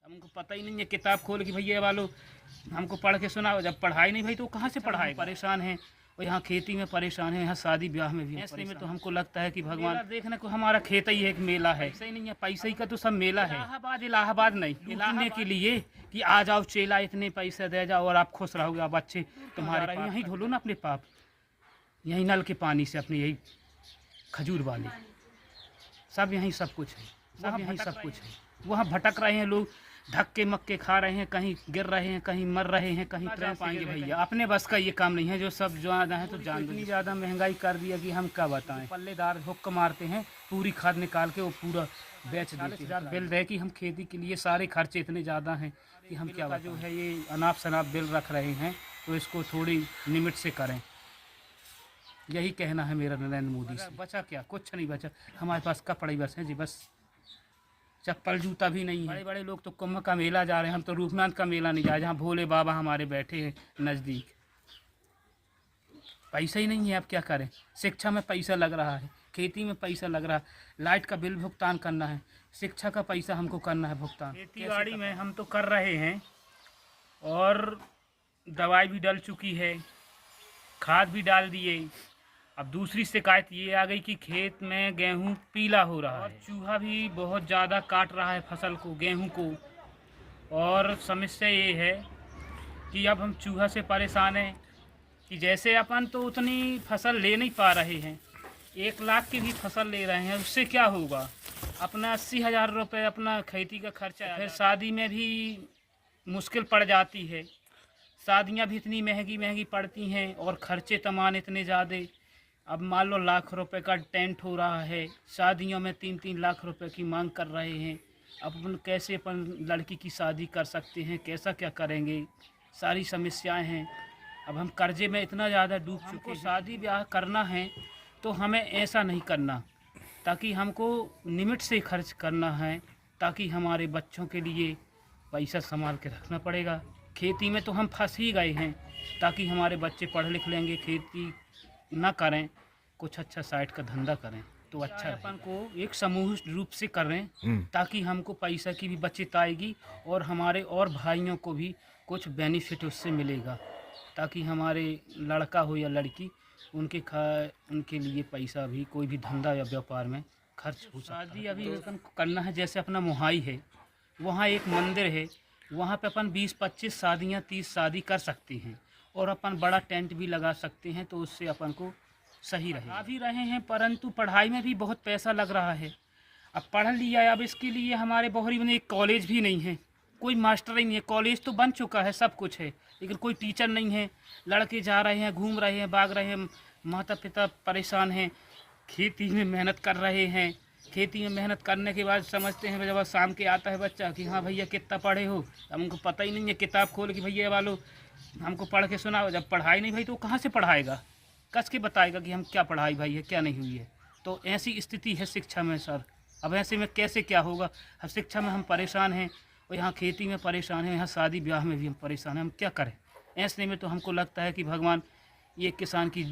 हमको पता ही नहीं है। किताब खोल के भैया वालों हमको पढ़ के सुना, जब पढ़ाई नहीं भाई तो कहाँ से पढ़ाए। परेशान हैं और यहाँ खेती में परेशान है, यहाँ शादी ब्याह में भी। ऐसे में तो हमको लगता है कि भगवान देखने को हमारा खेत ही एक मेला है। ऐसा ही नहीं है, पैसे का तो सब मेला है। इलाहाबाद इलाहाबाद नहीं, इलाहाबाद के लिए कि आ जाओ चेला इतने पैसे दे जाओ और आप खुश रहोगे, आप अच्छे तुम्हारे यहीं धो लो ना अपने पाप, यहीं नल के पानी से अपने यही खजूर वाले सब यहीं सब कुछ है, सब यहीं सब कुछ है। वहाँ भटक रहे हैं लोग, धक्के मक्के खा रहे हैं, कहीं गिर रहे हैं, कहीं मर रहे हैं, कहीं ट्रेन पाएंगे भैया। अपने बस का ये काम नहीं है, जो सब जो आना है तो जान। इतनी ज़्यादा महंगाई कर दिया कि हम क्या बताएं। पल्लेदार हुक्का मारते हैं, पूरी खाद निकाल के वो पूरा बेच देते हैं। बिल रहे कि हम खेती के लिए सारे खर्चे इतने ज़्यादा हैं कि हम क्या जो है ये अनाप शनाप बिल रख रहे हैं, तो इसको थोड़ी लिमिट से करें। यही कहना है मेरा नरेंद्र मोदी से। बचा क्या, कुछ नहीं बचा हमारे पास, कपड़े बस हैं जी, बस चप्पल जूता भी नहीं है। बड़े बड़े लोग तो कुंभ का मेला जा रहे हैं, हम तो रूपनाथ का मेला नहीं जा, जहाँ भोले बाबा हमारे बैठे हैं नज़दीक। पैसा ही नहीं है, अब क्या करें। शिक्षा में पैसा लग रहा है, खेती में पैसा लग रहा है, लाइट का बिल भुगतान करना है, शिक्षा का पैसा हमको करना है भुगतान। खेती बाड़ी में हम तो कर रहे हैं और दवाई भी डल चुकी है, खाद भी डाल दिए। अब दूसरी शिकायत ये आ गई कि खेत में गेहूं पीला हो रहा है, चूहा भी बहुत ज़्यादा काट रहा है फसल को, गेहूं को। और समस्या ये है कि अब हम चूहा से परेशान हैं कि जैसे अपन तो उतनी फसल ले नहीं पा रहे हैं, 1 लाख की भी फसल ले रहे हैं, उससे क्या होगा। अपना 80,000 रुपये अपना खेती का खर्चा, फिर शादी में भी मुश्किल पड़ जाती है। शादियाँ भी इतनी महंगी महंगी पड़ती हैं और खर्चे तमाम इतने ज़्यादा। अब मान लो लाख रुपए का टेंट हो रहा है, शादियों में 3-3 लाख रुपए की मांग कर रहे हैं। अब अपन कैसे अपन लड़की की शादी कर सकते हैं, कैसा क्या करेंगे, सारी समस्याएं हैं। अब हम कर्जे में इतना ज़्यादा डूब चुके हैं। शादी ब्याह करना है तो हमें ऐसा नहीं करना, ताकि हमको लिमिट से खर्च करना है, ताकि हमारे बच्चों के लिए पैसा संभाल के रखना पड़ेगा। खेती में तो हम फंस ही गए हैं, ताकि हमारे बच्चे पढ़ लिख लेंगे, खेती ना करें, कुछ अच्छा साइड का धंधा करें तो अच्छा है। अपन को एक समूह रूप से करें, ताकि हमको पैसा की भी बचत आएगी और हमारे और भाइयों को भी कुछ बेनिफिट उससे मिलेगा, ताकि हमारे लड़का हो या लड़की उनके लिए पैसा भी कोई भी धंधा या व्यापार में खर्च हो। शादी अभी अपन को करना है, जैसे अपना मोहाई है, वहाँ एक मंदिर है, वहाँ पे अपन 20-25 शादियाँ 30 शादी कर सकते हैं और अपन बड़ा टेंट भी लगा सकते हैं, तो उससे अपन को सही रहे। आ भी रहे हैं, परंतु पढ़ाई में भी बहुत पैसा लग रहा है। अब पढ़ लिया, अब इसके लिए हमारे बोहरी में एक कॉलेज भी नहीं है, कोई मास्टर ही नहीं है। कॉलेज तो बन चुका है, सब कुछ है, लेकिन कोई टीचर नहीं है। लड़के जा रहे हैं, घूम रहे हैं, भाग रहे हैं, माता पिता परेशान हैं, खेती में मेहनत कर रहे हैं। खेती में मेहनत करने के बाद समझते हैं, जब शाम के आता है बच्चा कि हाँ भैया कितना पढ़े हो, हमको पता ही नहीं है। किताब खोल के भैया वालों हमको पढ़ के सुना, जब पढ़ाई नहीं भाई तो कहाँ से पढ़ाएगा, कस के बताएगा कि हम क्या पढ़ाई भाई है क्या नहीं हुई है। तो ऐसी स्थिति है शिक्षा में सर। अब ऐसे में कैसे क्या होगा। अब शिक्षा में हम परेशान हैं और यहाँ खेती में परेशान हैं, यहाँ शादी ब्याह में भी हम परेशान हैं, हम क्या करें। ऐसे में तो हमको लगता है कि भगवान ये किसान की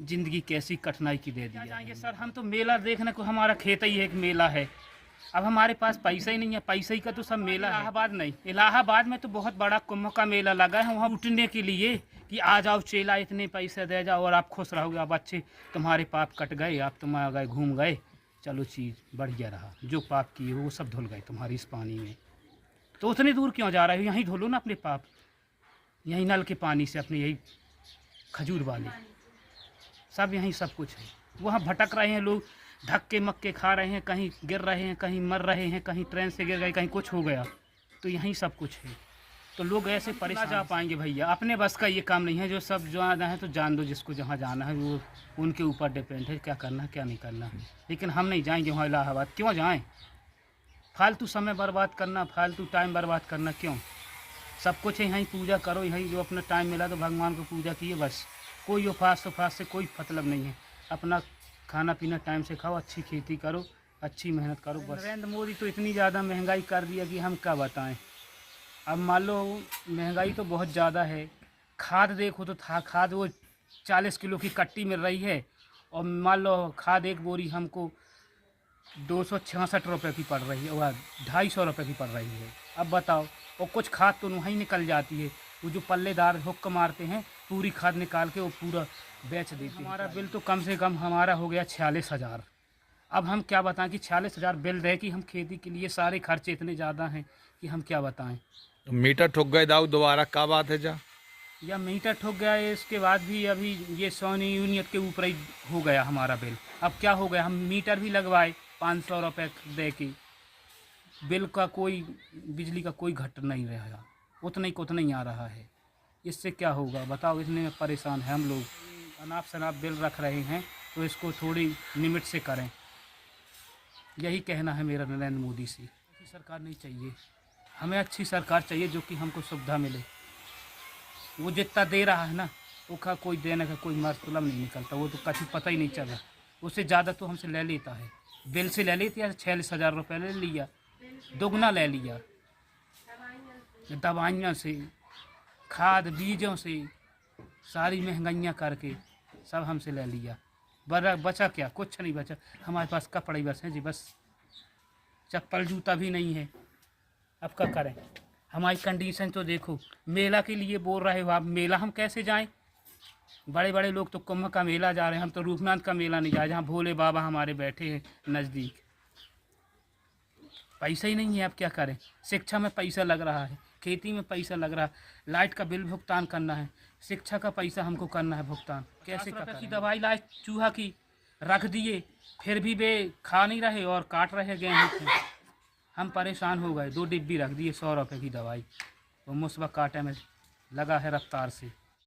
ज़िंदगी कैसी कठिनाई की दे दी जाएंगे। सर हम तो मेला देखने को, हमारा खेत ही एक मेला है। अब हमारे पास पैसा ही नहीं है, पैसे ही का तो सब मेला है। इलाहाबाद नहीं, इलाहाबाद में तो बहुत बड़ा कुंभ का मेला लगा है, वहाँ उठने के लिए कि आ जाओ चेला इतने पैसे दे जाओ और आप खुश रहोगे, आप अच्छे तुम्हारे पाप कट गए, आप तुम आ गए घूम गए, चलो चीज़ बढ़िया रहा। जो पाप किए वो सब धुल गए तुम्हारी इस पानी में, तो उतनी दूर क्यों जा रहे हो, यहीं धुलो ना अपने पाप, यहीं नल के पानी से अपने यही खजूर वाले सब यहीं सब कुछ है। वहाँ भटक रहे हैं लोग, धक्के मक्के खा रहे हैं, कहीं गिर रहे हैं, कहीं मर रहे हैं, कहीं ट्रेन से गिर गए, कहीं कुछ हो गया, तो यहीं सब कुछ है। तो लोग ऐसे परेशान जा पाएंगे भैया, अपने बस का ये काम नहीं है। जो सब जो आना है तो जान दो, जिसको जहाँ जाना है वो उनके ऊपर डिपेंड है, क्या करना है क्या नहीं करना। लेकिन हम नहीं जाएंगे वहाँ इलाहाबाद, क्यों जाएँ, फालतू समय बर्बाद करना, फालतू टाइम बर्बाद करना क्यों। सब कुछ है यहीं, पूजा करो यहीं, जो अपना टाइम मिला तो भगवान को पूजा किए बस। कोई उपास उपास से कोई मतलब नहीं है, अपना खाना पीना टाइम से खाओ, अच्छी खेती करो, अच्छी मेहनत करो बस। नरेंद्र मोदी तो इतनी ज़्यादा महंगाई कर दिया कि हम क्या बताएं। अब मान लो महंगाई तो बहुत ज़्यादा है, खाद देखो तो था, खाद वो 40 किलो की कट्टी मिल रही है, और मान लो खाद एक बोरी हमको 266 रुपये की पड़ रही है, वह 250 रुपये की पड़ रही है। अब बताओ, और कुछ खाद तो वहीं निकल जाती है, वो जो पल्लेदार हुक्क मारते हैं पूरी खाद निकाल के वो पूरा बेच देते हैं। हमारा बिल तो कम से कम हमारा हो गया 46,000। अब हम क्या बताएं कि 46,000 बिल रहे कि हम खेती के लिए सारे खर्चे इतने ज़्यादा हैं कि हम क्या बताएं। मीटर ठुक गए दाऊ दोबारा, क्या बात है जा? या मीटर ठुक गया है, इसके बाद भी अभी ये 100 यूनिट के ऊपर ही हो गया हमारा बिल। अब क्या हो गया, हम मीटर भी लगवाए 500 रुपये दे के, बिल का कोई, बिजली का कोई घट नहीं रहा, उतना ही आ रहा है। इससे क्या होगा बताओ, इतने में परेशान हैं हम लोग। अनाप शनाप बिल रख रहे हैं तो इसको थोड़ी लिमिट से करें, यही कहना है मेरा नरेंद्र मोदी से। अच्छी सरकार नहीं चाहिए हमें, अच्छी सरकार चाहिए जो कि हमको सुविधा मिले। वो जितना दे रहा है ना, वो का कोई देने का कोई मतलब नहीं निकलता, वो तो कभी पता ही नहीं चला। उससे ज़्यादा तो हमसे ले लेता है, बिल से ले लेती है। 46,000 रुपये ले लिया, दोगुना ले लिया, दवाइयाँ से, खाद बीजों से, सारी महंगाइयाँ करके सब हमसे ले लिया। बचा क्या, कुछ नहीं बचा हमारे पास। कपड़े बस हैं जी, बस चप्पल जूता भी नहीं है। अब क्या करें, हमारी कंडीशन तो देखो। मेला के लिए बोल रहे हो आप, मेला हम कैसे जाएं? बड़े बड़े लोग तो कुंभ का मेला जा रहे हैं, हम तो रूपनाथ का मेला नहीं जा रहे, जहाँ भोले बाबा हमारे बैठे हैं नज़दीक। पैसा ही नहीं है, अब क्या करें। शिक्षा में पैसा लग रहा है, खेती में पैसा लग रहा है, लाइट का बिल भुगतान करना है, शिक्षा का पैसा हमको करना है भुगतान। कैसे की दवाई लाए चूहा की, रख दिए, फिर भी वे खा नहीं रहे और काट रहे गेहूँ को। हम परेशान हो गए, 2 डिब्बी रख दिए 100 रुपये की दवाई, वो मुस्बा काटे में लगा है रफ्तार से।